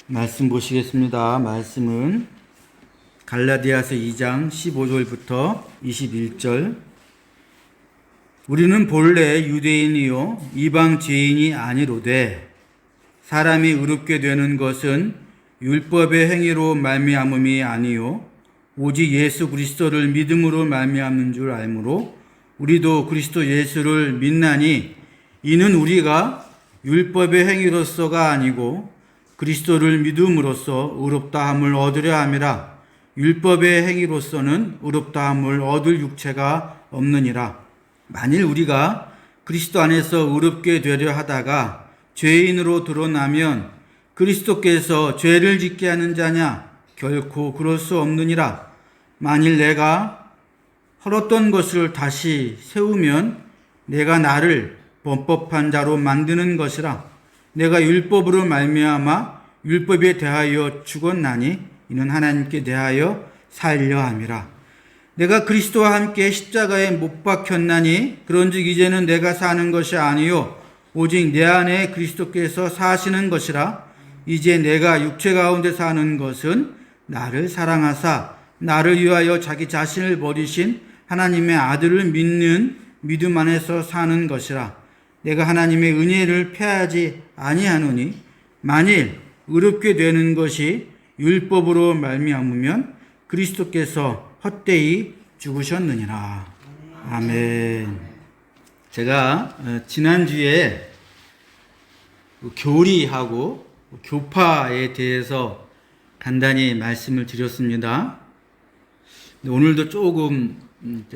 말씀 보시겠습니다. 말씀은 갈라디아서 2장 15절부터 21절. 우리는 본래 유대인이요 이방 죄인이 아니로되 사람이 의롭게 되는 것은 율법의 행위로 말미암음이 아니요 오직 예수 그리스도를 믿음으로 말미암는 줄 알므로 우리도 그리스도 예수를 믿나니 이는 우리가 율법의 행위로서가 아니고 그리스도를 믿음으로써 의롭다함을 얻으려 함이라. 율법의 행위로서는 의롭다함을 얻을 육체가 없느니라. 만일 우리가 그리스도 안에서 의롭게 되려 하다가 죄인으로 드러나면 그리스도께서 죄를 짓게 하는 자냐? 결코 그럴 수 없느니라. 만일 내가 헐었던 것을 다시 세우면 내가 나를 범법한 자로 만드는 것이라. 내가 율법으로 말미암아 율법에 대하여 죽었나니 이는 하나님께 대하여 살려 함이라. 내가 그리스도와 함께 십자가에 못 박혔나니 그런즉 이제는 내가 사는 것이 아니요 오직 내 안에 그리스도께서 사시는 것이라. 이제 내가 육체 가운데 사는 것은 나를 사랑하사 나를 위하여 자기 자신을 버리신 하나님의 아들을 믿는 믿음 안에서 사는 것이라. 내가 하나님의 은혜를 패하지 아니하노니 만일 의롭게 되는 것이 율법으로 말미암으면 그리스도께서 헛되이 죽으셨느니라. 아멘. 제가 지난주에 교리하고 교파에 대해서 간단히 말씀을 드렸습니다. 오늘도 조금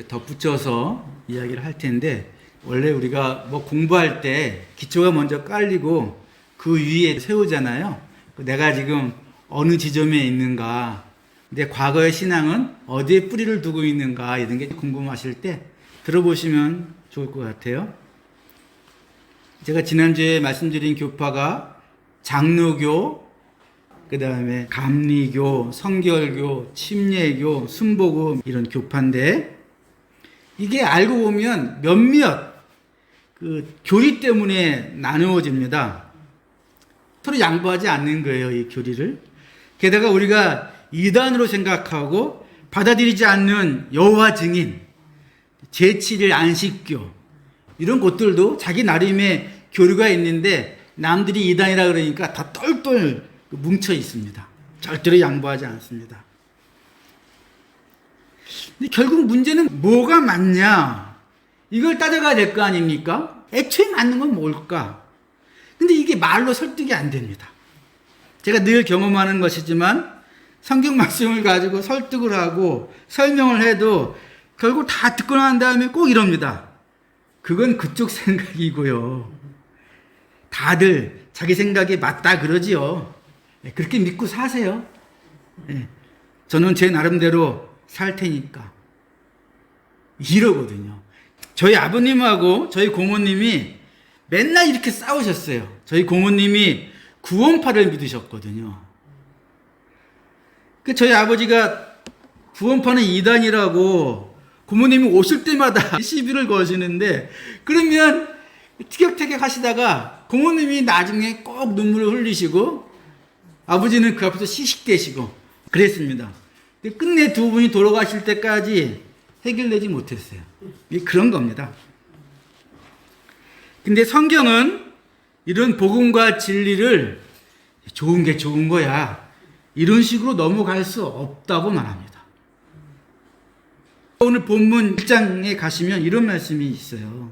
덧붙여서 이야기를 할 텐데, 원래 우리가 뭐 공부할 때 기초가 먼저 깔리고 그 위에 세우잖아요. 내가 지금 어느 지점에 있는가, 내 과거의 신앙은 어디에 뿌리를 두고 있는가, 이런 게 궁금하실 때 들어보시면 좋을 것 같아요. 제가 지난주에 말씀드린 교파가 장로교, 그 다음에 감리교, 성결교, 침례교, 순복음 이런 교파인데, 이게 알고 보면 몇몇 교리 때문에 나누어집니다. 서로 양보하지 않는 거예요, 이 교리를. 게다가 우리가 이단으로 생각하고 받아들이지 않는 여호와 증인, 제7일 안식교, 이런 것들도 자기 나름의 교류가 있는데 남들이 이단이라 그러니까 다 똘똘 뭉쳐 있습니다. 절대로 양보하지 않습니다. 근데 결국 문제는 뭐가 맞냐? 이걸 따져가야 될 거 아닙니까? 애초에 맞는 건 뭘까? 근데 이게 말로 설득이 안 됩니다. 제가 늘 경험하는 것이지만 성경 말씀을 가지고 설득을 하고 설명을 해도 결국 다 듣고 난 다음에 꼭 이럽니다. 그건 그쪽 생각이고요. 다들 자기 생각이 맞다 그러지요. 그렇게 믿고 사세요. 저는 제 나름대로 살 테니까. 이러거든요. 저희 아버님하고 저희 고모님이 맨날 이렇게 싸우셨어요. 저희 고모님이 구원파를 믿으셨거든요. 저희 아버지가 구원파는 이단이라고 고모님이 오실 때마다 시비를 거시는데, 그러면 티격태격 하시다가 고모님이 나중에 꼭 눈물을 흘리시고 아버지는 그 앞에서 시식대시고 그랬습니다. 끝내 두 분이 돌아가실 때까지 해결되지 못했어요. 그런 겁니다. 근데 성경은 이런 복음과 진리를 좋은 게 좋은 거야, 이런 식으로 넘어갈 수 없다고 말합니다. 오늘 본문 1장에 가시면 이런 말씀이 있어요.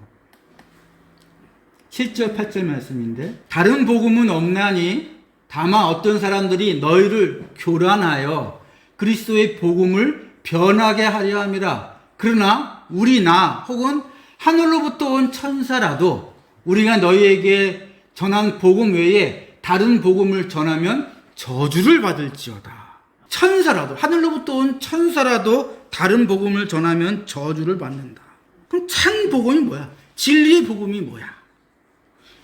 7절 8절 말씀인데, 다른 복음은 없나니 다만 어떤 사람들이 너희를 교란하여 그리스도의 복음을 변하게 하려 함이라. 그러나 우리나 혹은 하늘로부터 온 천사라도 우리가 너희에게 전한 복음 외에 다른 복음을 전하면 저주를 받을지어다. 천사라도, 하늘로부터 온 천사라도 다른 복음을 전하면 저주를 받는다. 그럼 참 복음이 뭐야? 진리의 복음이 뭐야?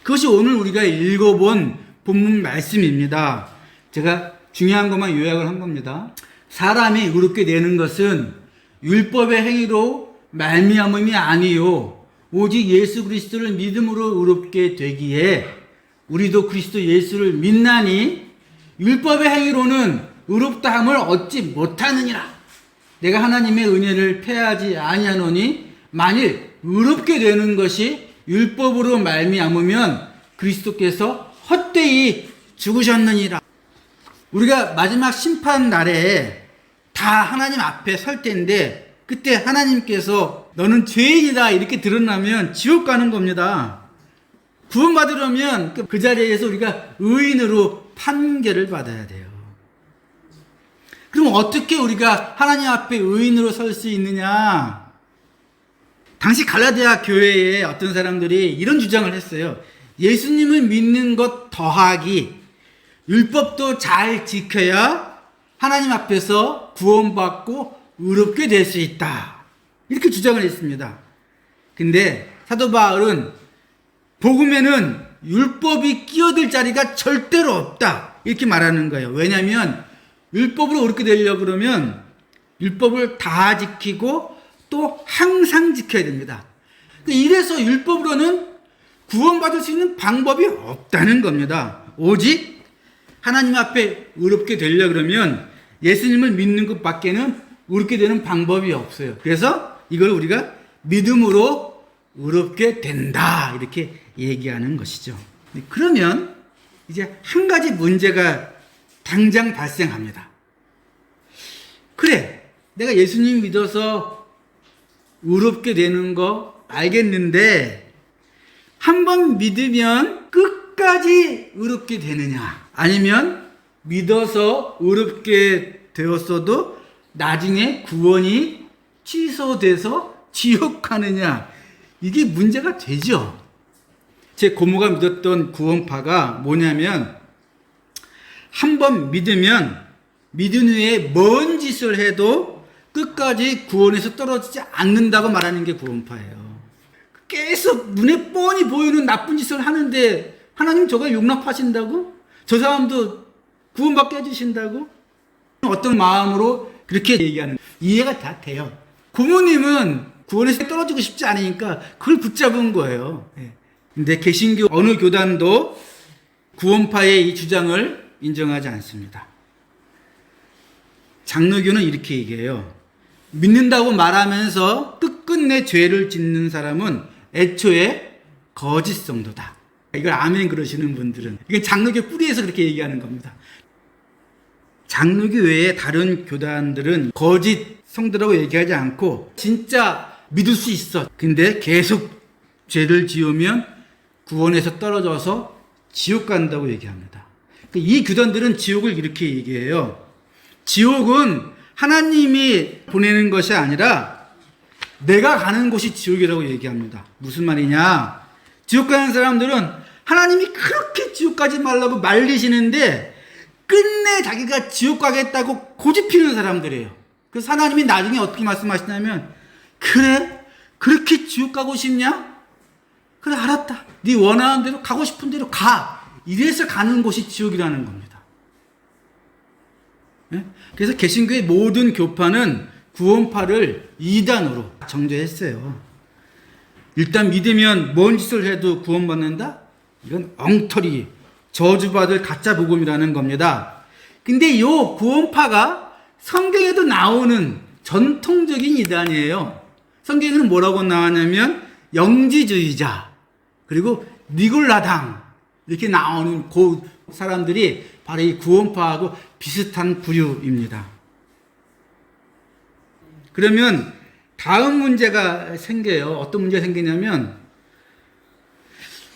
그것이 오늘 우리가 읽어본 본문 말씀입니다. 제가 중요한 것만 요약을 한 겁니다. 사람이 의롭게 되는 것은 율법의 행위로 말미암음이 아니요 오직 예수 그리스도를 믿음으로 의롭게 되기에 우리도 그리스도 예수를 믿나니 율법의 행위로는 의롭다함을 얻지 못하느니라. 내가 하나님의 은혜를 패하지 아니하노니 만일 의롭게 되는 것이 율법으로 말미암으면 그리스도께서 헛되이 죽으셨느니라. 우리가 마지막 심판 날에 다 하나님 앞에 설 텐데 그때 하나님께서 너는 죄인이다 이렇게 드러나면 지옥 가는 겁니다. 구원받으려면 그 자리에서 우리가 의인으로 판결을 받아야 돼요. 그럼 어떻게 우리가 하나님 앞에 의인으로 설 수 있느냐? 당시 갈라디아 교회에 어떤 사람들이 이런 주장을 했어요. 예수님을 믿는 것 더하기 율법도 잘 지켜야 하나님 앞에서 구원받고 의롭게 될 수 있다. 이렇게 주장을 했습니다. 근데 사도 바울은 복음에는 율법이 끼어들 자리가 절대로 없다. 이렇게 말하는 거예요. 왜냐하면 율법으로 의롭게 되려고 그러면 율법을 다 지키고 또 항상 지켜야 됩니다. 이래서 율법으로는 구원받을 수 있는 방법이 없다는 겁니다. 오직 하나님 앞에 의롭게 되려고 그러면 예수님을 믿는 것 밖에는 의롭게 되는 방법이 없어요. 그래서 이걸 우리가 믿음으로 의롭게 된다 이렇게 얘기하는 것이죠. 그러면 이제 한 가지 문제가 당장 발생합니다. 그래, 내가 예수님 믿어서 의롭게 되는 거 알겠는데 한 번 믿으면 끝까지 의롭게 되느냐? 아니면 믿어서 의롭게 되었어도 나중에 구원이 취소돼서 지옥 가느냐? 이게 문제가 되죠. 제 고모가 믿었던 구원파가 뭐냐면 한 번 믿으면 믿은 후에 뭔 짓을 해도 끝까지 구원에서 떨어지지 않는다고 말하는 게 구원파예요. 계속 눈에 뻔히 보이는 나쁜 짓을 하는데 하나님 저걸 용납하신다고? 저 사람도 구원받게 해주신다고? 어떤 마음으로 그렇게 얘기하는 이해가 다 돼요. 부모님은 구원에서 떨어지고 싶지 않으니까 그걸 붙잡은 거예요. 근데 개신교 어느 교단도 구원파의 이 주장을 인정하지 않습니다. 장로교는 이렇게 얘기해요. 믿는다고 말하면서 끝끝내 죄를 짓는 사람은 애초에 거짓 성도다. 이걸 아멘 그러시는 분들은 이게 장로교 뿌리에서 그렇게 얘기하는 겁니다. 장로교 외에 다른 교단들은 거짓 성도라고 얘기하지 않고 진짜 믿을 수 있어. 근데 계속 죄를 지으면 구원에서 떨어져서 지옥 간다고 얘기합니다. 이 교단들은 지옥을 이렇게 얘기해요. 지옥은 하나님이 보내는 것이 아니라 내가 가는 곳이 지옥이라고 얘기합니다. 무슨 말이냐? 지옥 가는 사람들은 하나님이 그렇게 지옥 가지 말라고 말리시는데 끝내 자기가 지옥 가겠다고 고집피는 사람들이에요. 그래서 하나님이 나중에 어떻게 말씀하시냐면 그래? 그렇게 지옥 가고 싶냐? 그래 알았다. 네 원하는 대로 가고 싶은 대로 가. 이래서 가는 곳이 지옥이라는 겁니다. 그래서 개신교의 모든 교파는 구원파를 이단으로 정죄했어요. 일단 믿으면 뭔 짓을 해도 구원받는다? 이건 엉터리, 저주받을 가짜 복음이라는 겁니다. 근데 이 구원파가 성경에도 나오는 전통적인 이단이에요. 성경에는 뭐라고 나왔냐면 영지주의자 그리고 니골라당 이렇게 나오는 그 사람들이 바로 이 구원파하고 비슷한 부류입니다. 그러면 다음 문제가 생겨요. 어떤 문제가 생기냐면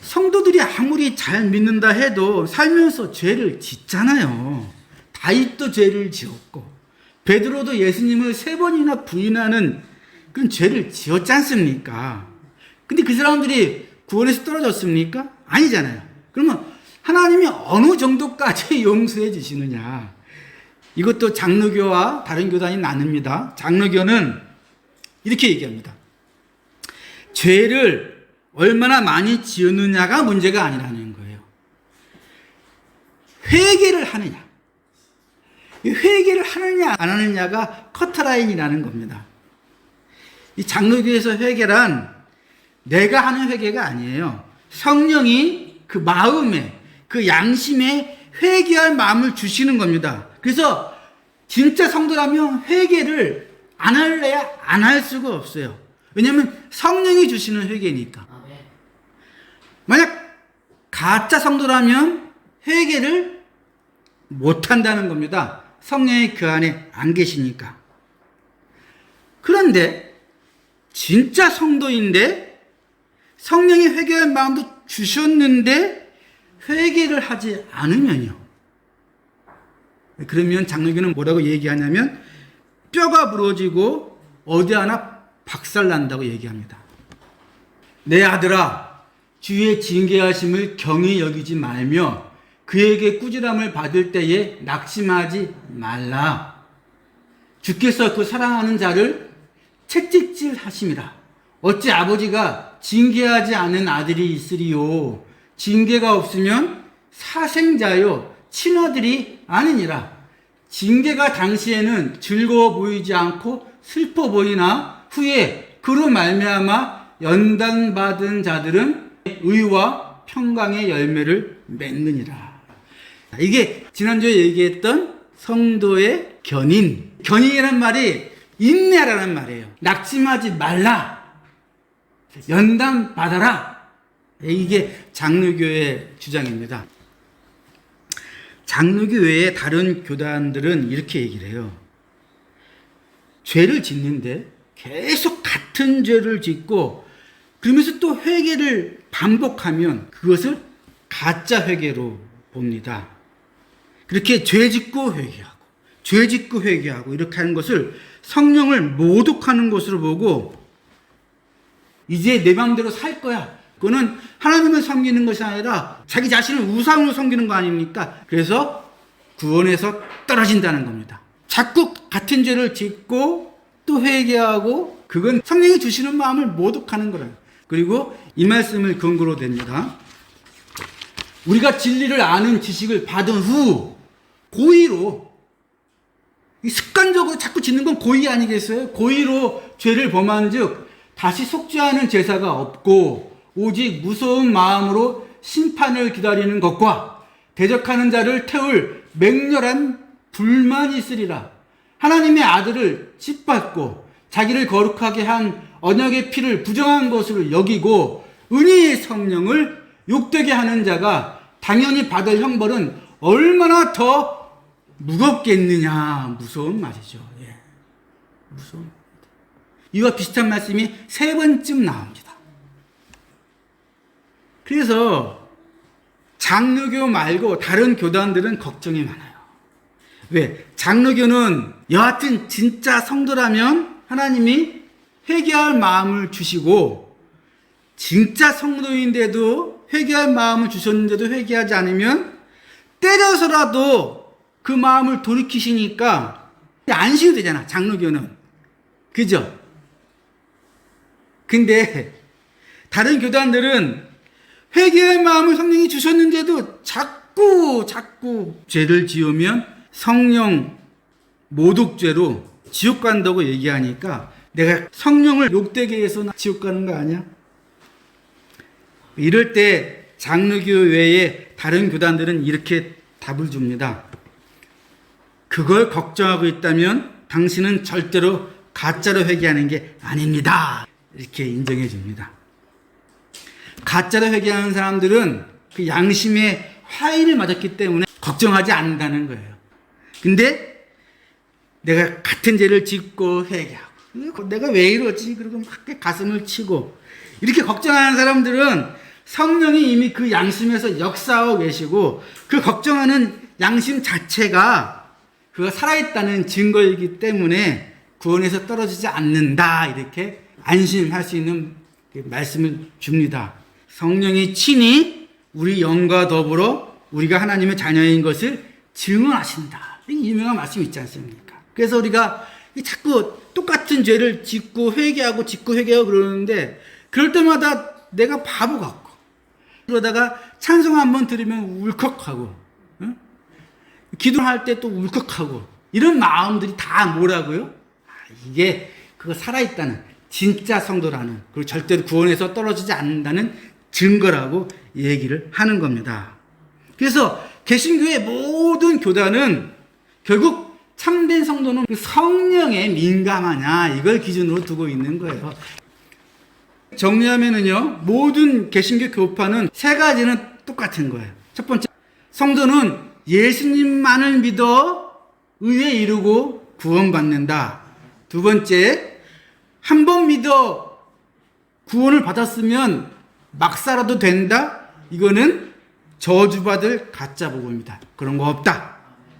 성도들이 아무리 잘 믿는다 해도 살면서 죄를 짓잖아요. 다윗도 죄를 지었고 베드로도 예수님을 3번이나 부인하는 그런 죄를 지었지 않습니까? 근데 그 사람들이 구원에서 떨어졌습니까? 아니잖아요. 그러면 하나님이 어느 정도까지 용서해 주시느냐? 이것도 장로교와 다른 교단이 나뉩니다. 장로교는 이렇게 얘기합니다. 죄를 얼마나 많이 지었느냐가 문제가 아니라는 거예요. 회개를 하느냐. 회개를 하느냐 안 하느냐가 커트라인이라는 겁니다. 이 장로교에서 회개란 내가 하는 회개가 아니에요. 성령이 그 마음에 그 양심에 회개할 마음을 주시는 겁니다. 그래서 진짜 성도라면 회개를 안 할래야 안 할 수가 없어요. 왜냐하면 성령이 주시는 회개니까. 만약 가짜 성도라면 회개를 못 한다는 겁니다. 성령이 그 안에 안 계시니까. 그런데 진짜 성도인데 성령이 회개할 마음도 주셨는데 회개를 하지 않으면요. 그러면 장로교는 뭐라고 얘기하냐면 뼈가 부러지고 어디 하나 박살난다고 얘기합니다. 내 아들아, 주의 징계하심을 경히 여기지 말며 그에게 꾸지람을 받을 때에 낙심하지 말라. 주께서 그 사랑하는 자를 채찍질 하심이라. 어찌 아버지가 징계하지 않은 아들이 있으리요. 징계가 없으면 사생자요 친아들이 아니니라. 징계가 당시에는 즐거워 보이지 않고 슬퍼 보이나 후에 그로 말미암아 연단받은 자들은 의와 평강의 열매를 맺느니라. 이게 지난주에 얘기했던 성도의 견인. 견인이란 말이 인내라는 말이에요. 낙심하지 말라. 연단받아라. 이게 장로교의 주장입니다. 장로교 외에 다른 교단들은 이렇게 얘기를 해요. 죄를 짓는데 계속 같은 죄를 짓고 그러면서 또 회개를 반복하면 그것을 가짜 회개로 봅니다. 그렇게 죄 짓고 회개하고 죄 짓고 회개하고 이렇게 하는 것을 성령을 모독하는 것으로 보고 이제 내 마음대로 살 거야. 그거는 하나님을 섬기는 것이 아니라 자기 자신을 우상으로 섬기는 거 아닙니까? 그래서 구원에서 떨어진다는 겁니다. 자꾸 같은 죄를 짓고 또 회개하고 그건 성령이 주시는 마음을 모독하는 거예요. 그리고 이 말씀을 근거로 댑니다. 우리가 진리를 아는 지식을 받은 후 고의로 습관적으로 자꾸 짓는 건 고의 아니겠어요? 고의로 죄를 범한 즉 다시 속죄하는 제사가 없고 오직 무서운 마음으로 심판을 기다리는 것과 대적하는 자를 태울 맹렬한 불만이 있으리라. 하나님의 아들을 짓밟고 자기를 거룩하게 한 언약의 피를 부정한 것으로 여기고 은혜의 성령을 욕되게 하는 자가 당연히 받을 형벌은 얼마나 더 무겁겠느냐. 무서운 말이죠. 예. 무서운. 이와 비슷한 말씀이 3번쯤 나옵니다. 그래서 장로교 말고 다른 교단들은 걱정이 많아요. 왜? 장로교는 여하튼 진짜 성도라면 하나님이 회개할 마음을 주시고 진짜 성도인데도 회개할 마음을 주셨는데도 회개하지 않으면 때려서라도 그 마음을 돌이키시니까 안심이 되잖아. 장로교는. 그죠? 근데 다른 교단들은 회개할 마음을 성령이 주셨는데도 자꾸 죄를 지으면 성령 모독죄로 지옥 간다고 얘기하니까 내가 성령을 욕되게 해서 지옥 가는 거 아니야? 이럴 때 장로교 외에 다른 교단들은 이렇게 답을 줍니다. 그걸 걱정하고 있다면 당신은 절대로 가짜로 회개하는 게 아닙니다. 이렇게 인정해 줍니다. 가짜로 회개하는 사람들은 그 양심의 화인을 맞았기 때문에 걱정하지 않는다는 거예요. 근데 내가 같은 죄를 짓고 회개하고 내가 왜 이러지? 그리고 막 가슴을 치고 이렇게 걱정하는 사람들은 성령이 이미 그 양심에서 역사하고 계시고 그 걱정하는 양심 자체가 그가 살아있다는 증거이기 때문에 구원에서 떨어지지 않는다. 이렇게 안심할 수 있는 말씀을 줍니다. 성령이 친히 우리 영과 더불어 우리가 하나님의 자녀인 것을 증언하신다. 이 유명한 말씀이 있지 않습니까? 그래서 우리가 자꾸 똑같은 죄를 짓고 회개하고 그러는데 그럴 때마다 내가 바보 같고 그러다가 찬송 한번 들으면 울컥하고 응? 기도할 때 또 울컥하고 이런 마음들이 다 뭐라고요? 이게 그거 살아있다는 진짜 성도라는 그리고 절대로 구원에서 떨어지지 않는다는 증거라고 얘기를 하는 겁니다. 그래서 개신교의 모든 교단은 결국 참된 성도는 그 성령에 민감하냐 이걸 기준으로 두고 있는 거예요. 정리하면은요, 모든 개신교 교파는 세 가지는 똑같은 거예요. 첫 번째, 성도는 예수님만을 믿어 의에 이르고 구원받는다. 두 번째, 한 번 믿어 구원을 받았으면 막 살아도 된다. 이거는 저주받을 가짜 복음입니다. 그런 거 없다.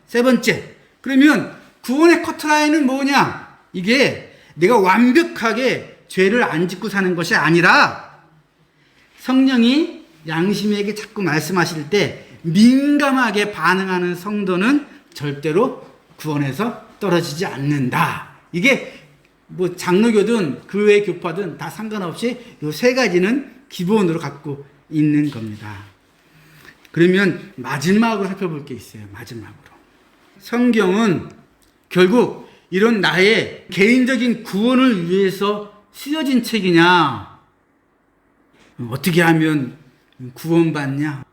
세 번째, 그러면 구원의 커트라인은 뭐냐? 이게 내가 완벽하게 죄를 안 짓고 사는 것이 아니라 성령이 양심에게 자꾸 말씀하실 때 민감하게 반응하는 성도는 절대로 구원에서 떨어지지 않는다. 이게 뭐 장로교든 그 외 교파든 다 상관없이 이 세 가지는 기본으로 갖고 있는 겁니다. 그러면 마지막으로 살펴볼 게 있어요. 마지막으로. 성경은 결국 이런 나의 개인적인 구원을 위해서 쓰여진 책이냐? 어떻게 하면 구원받냐?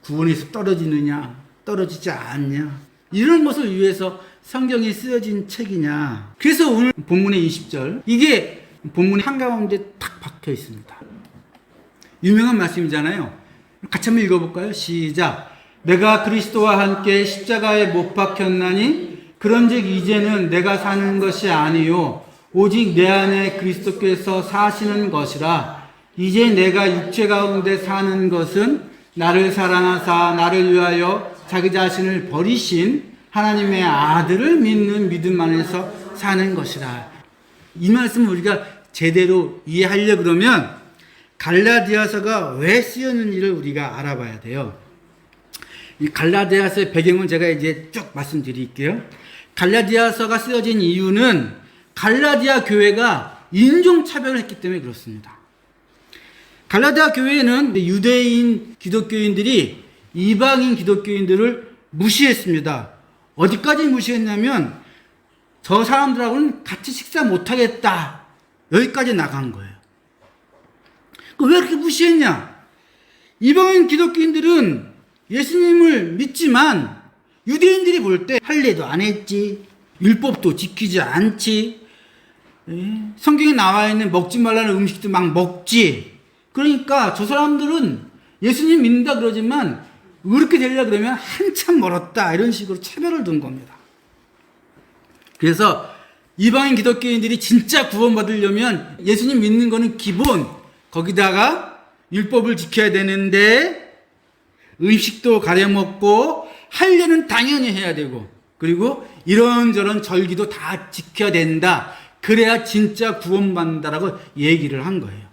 구원에서 떨어지느냐? 떨어지지 않냐? 이런 것을 위해서 성경이 쓰여진 책이냐? 그래서 오늘 본문의 20절, 이게 본문 한가운데 딱 박혀 있습니다. 유명한 말씀이잖아요. 같이 한번 읽어볼까요? 시작. 내가 그리스도와 함께 십자가에 못 박혔나니 그런즉 이제는 내가 사는 것이 아니요 오직 내 안에 그리스도께서 사시는 것이라. 이제 내가 육체 가운데 사는 것은 나를 사랑하사 나를 위하여 자기 자신을 버리신 하나님의 아들을 믿는 믿음 안에서 사는 것이라. 이 말씀을 우리가 제대로 이해하려 그러면 갈라디아서가 왜 쓰였는지를 우리가 알아봐야 돼요. 이 갈라디아서의 배경은 제가 이제 쭉 말씀드릴게요. 갈라디아서가 쓰여진 이유는 갈라디아 교회가 인종차별을 했기 때문에 그렇습니다. 갈라디아 교회는 유대인 기독교인들이 이방인 기독교인들을 무시했습니다. 어디까지 무시했냐면 저 사람들하고는 같이 식사 못하겠다. 여기까지 나간 거예요. 왜 이렇게 무시했냐? 이방인 기독교인들은 예수님을 믿지만 유대인들이 볼 때 할례도 안 했지, 율법도 지키지 않지, 성경에 나와 있는 먹지 말라는 음식도 막 먹지. 그러니까 저 사람들은 예수님 믿는다 그러지만 그렇게 되려고 그러면 한참 멀었다, 이런 식으로 차별을 둔 겁니다. 그래서 이방인 기독교인들이 진짜 구원받으려면 예수님 믿는 거는 기본, 거기다가 율법을 지켜야 되는데 음식도 가려 먹고 할례는 당연히 해야 되고, 그리고 이런저런 절기도 다 지켜야 된다. 그래야 진짜 구원받는다라고 얘기를 한 거예요.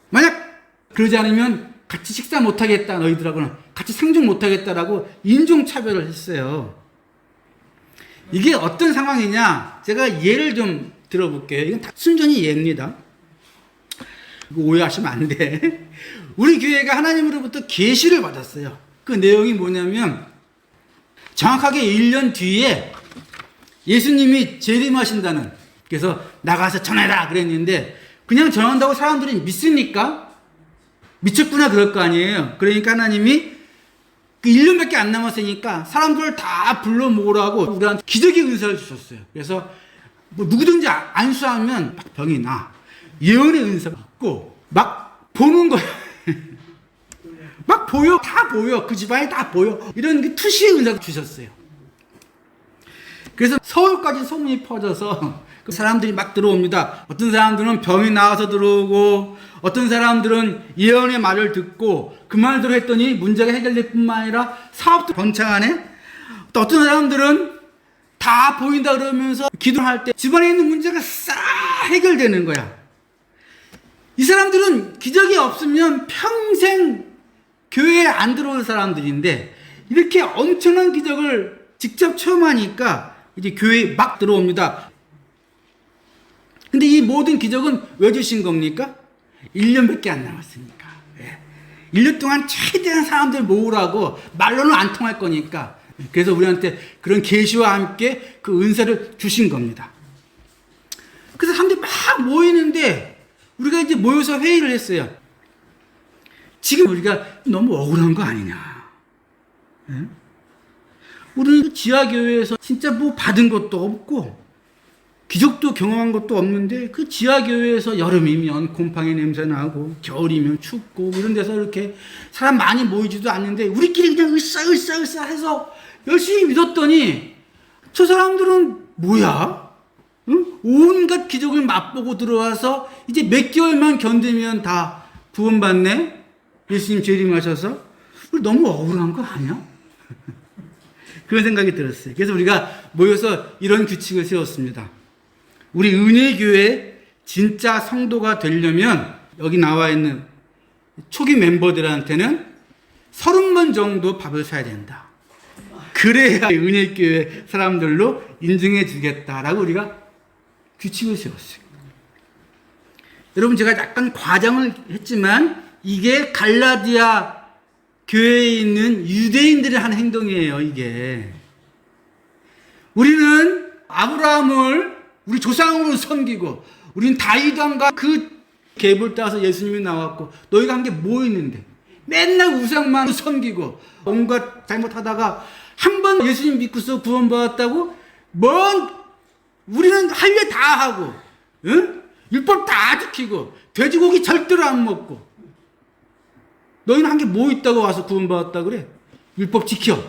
만약 그러지 않으면 같이 식사 못하겠다, 너희들하고는 같이 상종 못하겠다라고 인종차별을 했어요. 이게 어떤 상황이냐? 제가 예를 좀 들어볼게요. 이건 다 순전히 예입니다. 오해하시면 안 돼. 우리 교회가 하나님으로부터 계시를 받았어요. 그 내용이 뭐냐면 정확하게 1년 뒤에 예수님이 재림하신다는, 그래서 나가서 전해라 그랬는데 그냥 전한다고 사람들이 믿습니까? 미쳤구나 그럴 거 아니에요. 그러니까 하나님이 그 1년밖에 안 남았으니까 사람들을 다 불러 모으라고 우리한테 기적의 은사를 주셨어요. 그래서 뭐 누구든지 안수하면 막 병이 나. 예언의 은사가 있고 막 보는 거야. 막 보여. 다 보여. 그 집안이 다 보여. 이런 게 투시의 은사를 주셨어요. 그래서 서울까지 소문이 퍼져서 사람들이 막 들어옵니다. 어떤 사람들은 병이 나와서 들어오고, 어떤 사람들은 예언의 말을 듣고 그 말대로 했더니 문제가 해결될 뿐만 아니라 사업도 번창하네. 또 어떤 사람들은 다 보인다 그러면서 기도할 때 집안에 있는 문제가 싹 해결되는 거야. 이 사람들은 기적이 없으면 평생 교회에 안 들어올 사람들인데 이렇게 엄청난 기적을 직접 체험하니까 이제 교회에 막 들어옵니다. 근데 이 모든 기적은 왜 주신 겁니까? 1년밖에 안 남았으니까. 1년 동안 최대한 사람들 모으라고, 말로는 안 통할 거니까. 그래서 우리한테 그런 계시와 함께 그 은사를 주신 겁니다. 그래서 사람들이 막 모이는데 우리가 이제 모여서 회의를 했어요. 지금 우리가 너무 억울한 거 아니냐. 우리는 지하교회에서 진짜 뭐 받은 것도 없고 기적도 경험한 것도 없는데 그 지하교회에서 여름이면 곰팡이 냄새 나고 겨울이면 춥고 이런 데서 이렇게 사람 많이 모이지도 않는데 우리끼리 그냥 으쌰으쌰으쌰 해서 열심히 믿었더니 저 사람들은 뭐야? 응? 온갖 기적을 맛보고 들어와서 이제 몇 개월만 견디면 다 구원받네? 예수님 재림하셔서? 우리 너무 억울한 거 아니야? 그런 생각이 들었어요. 그래서 우리가 모여서 이런 규칙을 세웠습니다. 우리 은혜교회 진짜 성도가 되려면 여기 나와 있는 초기 멤버들한테는 30번 정도 밥을 사야 된다. 그래야 은혜교회 사람들로 인증해 주겠다라고 우리가 규칙을 세웠어요. 여러분 제가 약간 과장을 했지만 이게 갈라디아 교회에 있는 유대인들이 하는 행동이에요. 이게 우리는 아브라함을 우리 조상으로 섬기고 우리는 다윗왕과 그 갭을 따서 예수님이 나왔고 너희가 한 게 뭐 있는데 맨날 우상만 섬기고 온갖 잘못하다가 한 번 예수님 믿고서 구원받았다고 우리는 할 일 다 하고 응? 율법 다 지키고 돼지고기 절대로 안 먹고 너희는 한 게 뭐 있다고 와서 구원받았다 그래? 율법 지켜.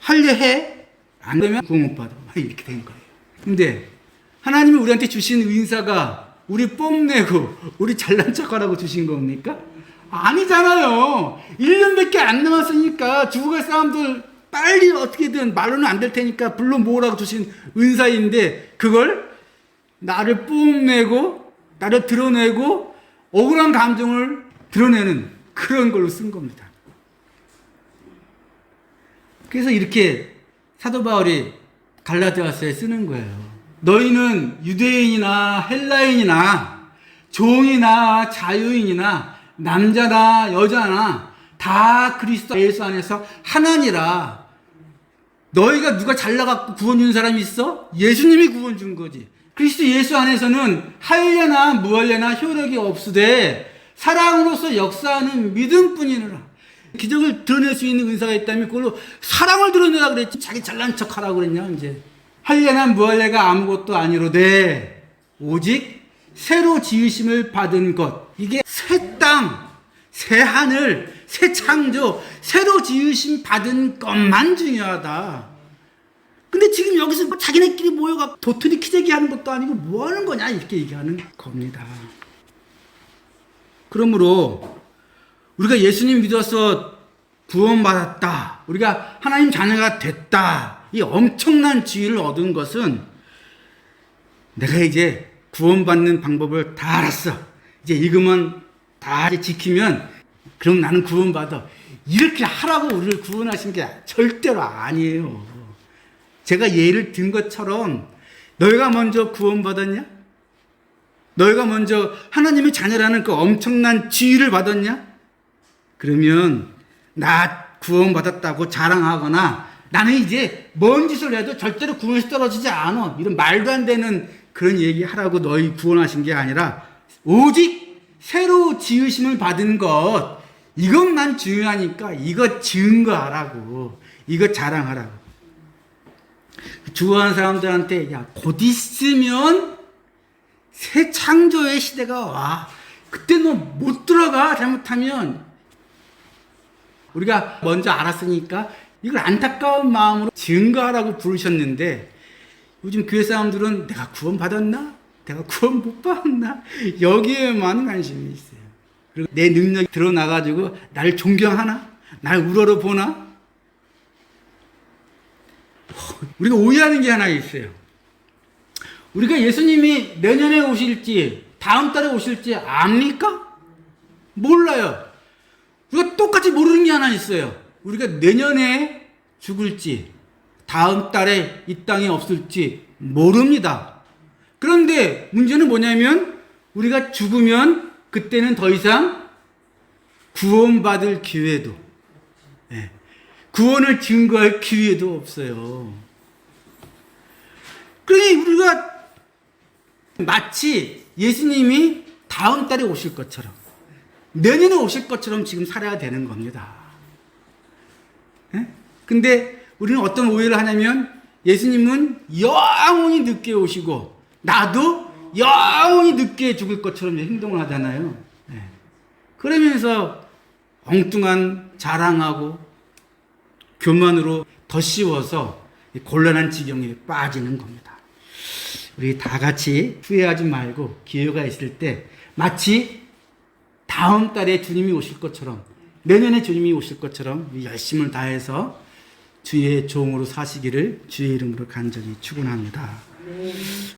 할 일 해. 안 되면 구원 못 받아. 이렇게 된 거예요. 근데 하나님이 우리한테 주신 은사가 우리 뽐내고 우리 잘난 척하라고 주신 겁니까? 아니잖아요. 1년밖에 안 남았으니까 죽어갈 사람들 빨리 어떻게든 말로는 안 될 테니까 불러 모으라고 주신 은사인데 그걸 나를 뽐내고 나를 드러내고 억울한 감정을 드러내는 그런 걸로 쓴 겁니다. 그래서 이렇게 사도 바울이 갈라디아서에 쓰는 거예요. 너희는 유대인이나 헬라인이나 종이나 자유인이나 남자나 여자나 다 그리스도 예수 안에서 하나니라. 너희가 누가 잘나갖고 구원 준 사람이 있어? 예수님이 구원 준 거지. 그리스도 예수 안에서는 할례나 무할례나 효력이 없으되 사랑으로서 역사하는 믿음뿐이니라. 기적을 드러낼 수 있는 은사가 있다면 그걸로 사랑을 드러내라 그랬지. 자기 잘난 척 하라고 그랬냐 이제. 할례나 무할례가 아무것도 아니로되 오직 새로 지으심을 받은 것. 이게 새 땅, 새 하늘, 새 창조, 새로 지으심 받은 것만 중요하다. 근데 지금 여기서 뭐 자기네끼리 모여갖고 도토리 키재기 하는 것도 아니고 뭐 하는 거냐 이렇게 얘기하는 겁니다. 그러므로 우리가 예수님 믿어서 구원받았다. 우리가 하나님 자녀가 됐다. 이 엄청난 지위를 얻은 것은 내가 이제 구원받는 방법을 다 알았어. 이제 이것만 다 지키면 그럼 나는 구원받아. 이렇게 하라고 우리를 구원하신 게 절대로 아니에요. 제가 예를 든 것처럼 너희가 먼저 구원받았냐? 너희가 먼저 하나님의 자녀라는 그 엄청난 지위를 받았냐? 그러면 나 구원받았다고 자랑하거나 나는 이제 뭔 짓을 해도 절대로 구원에서 떨어지지 않아. 이런 말도 안 되는 그런 얘기 하라고 너희 구원하신 게 아니라 오직 새로 지으심을 받은 것 이것만 중요하니까 이것 증거하라고. 이것 자랑하라고. 주어하는 사람들한테 야, 곧 있으면 새 창조의 시대가 와. 그때 너 못 들어가 잘못하면. 우리가 먼저 알았으니까 이걸 안타까운 마음으로 증거하라고 부르셨는데 요즘 교회 사람들은 내가 구원 받았나? 내가 구원 못 받았나? 여기에만 관심이 있어요. 그리고 내 능력이 드러나가지고 나를 존경하나? 나를 우러러보나? 우리가 오해하는 게 하나 있어요. 우리가 예수님이 내년에 오실지 다음 달에 오실지 압니까? 몰라요. 우리가 똑같이 모르는 게 하나 있어요. 우리가 내년에 죽을지 다음 달에 이 땅에 없을지 모릅니다. 그런데 문제는 뭐냐면 우리가 죽으면 그때는 더 이상 구원받을 기회도 구원을 증거할 기회도 없어요. 그러니 우리가 마치 예수님이 다음 달에 오실 것처럼 내년에 오실 것처럼 지금 살아야 되는 겁니다. 예? 근데 우리는 어떤 오해를 하냐면 예수님은 영원히 늦게 오시고 나도 영원히 늦게 죽을 것처럼 행동을 하잖아요. 예. 그러면서 엉뚱한 자랑하고 교만으로 더 씌워서 곤란한 지경에 빠지는 겁니다. 우리 다 같이 후회하지 말고 기회가 있을 때 마치 다음 달에 주님이 오실 것처럼 내년에 주님이 오실 것처럼 열심을 다해서 주의 종으로 사시기를 주의 이름으로 간절히 축원합니다.